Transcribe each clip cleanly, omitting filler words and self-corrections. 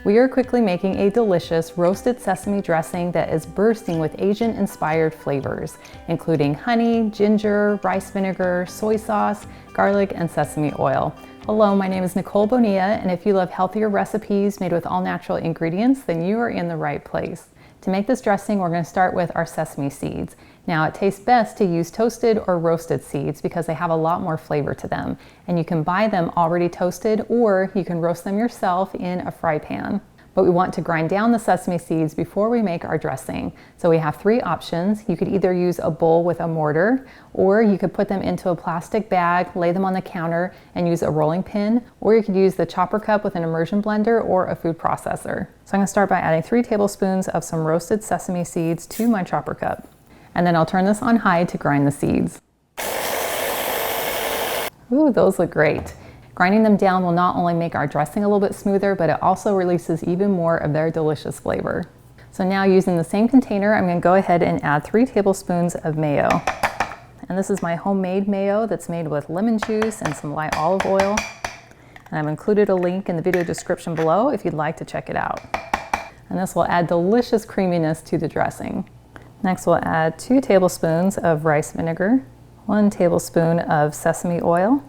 We are quickly making a delicious roasted sesame dressing that is bursting with Asian-inspired flavors, including honey, ginger, rice vinegar, soy sauce, garlic, and sesame oil. Hello, my name is Nicole Bonilla, and if you love healthier recipes made with all natural ingredients, then you are in the right place. To make this dressing, we're going to start with our sesame seeds. Now, it tastes best to use toasted or roasted seeds because they have a lot more flavor to them. And you can buy them already toasted, or you can roast them yourself in a fry pan. But we want to grind down the sesame seeds before we make our dressing. So we have three options. You could either use a bowl with a mortar, or you could put them into a plastic bag, lay them on the counter, and use a rolling pin, or you could use the chopper cup with an immersion blender or a food processor. So I'm going to start by adding 3 tablespoons of some roasted sesame seeds to my chopper cup. And then I'll turn this on high to grind the seeds. Ooh, those look great. Grinding them down will not only make our dressing a little bit smoother, but it also releases even more of their delicious flavor. So now, using the same container, I'm going to go ahead and add 3 tablespoons of mayo. And this is my homemade mayo that's made with lemon juice and some light olive oil. And I've included a link in the video description below if you'd like to check it out. And this will add delicious creaminess to the dressing. Next, we'll add 2 tablespoons of rice vinegar, 1 tablespoon of sesame oil,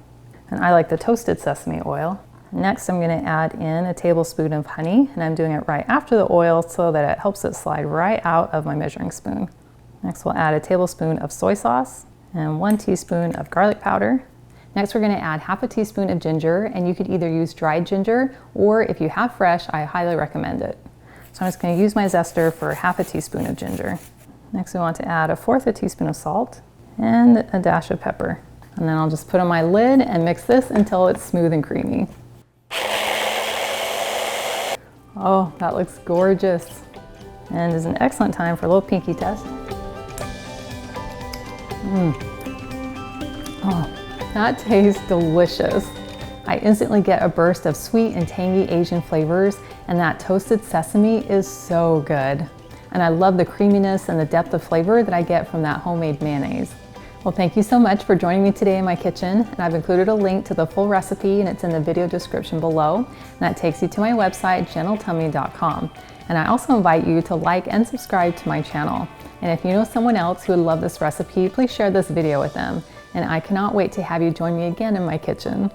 and I like the toasted sesame oil. Next, I'm going to add in a tablespoon of honey, and I'm doing it right after the oil so that it helps it slide right out of my measuring spoon. Next, we'll add a tablespoon of soy sauce and 1 teaspoon of garlic powder. Next, we're going to add half a teaspoon of ginger, and you could either use dried ginger, or if you have fresh, I highly recommend it. So I'm just going to use my zester for half a teaspoon of ginger. Next, we want to add 1/4 teaspoon of salt and a dash of pepper. And then I'll just put on my lid and mix this until it's smooth and creamy. Oh, that looks gorgeous. And is an excellent time for a little pinky test. Oh, that tastes delicious. I instantly get a burst of sweet and tangy Asian flavors, and that toasted sesame is so good. And I love the creaminess and the depth of flavor that I get from that homemade mayonnaise. Well, thank you so much for joining me today in my kitchen, and I've included a link to the full recipe, and it's in the video description below, and that takes you to my website, gentletummy.com. And I also invite you to like and subscribe to my channel. And if you know someone else who would love this recipe, please share this video with them. And I cannot wait to have you join me again in my kitchen.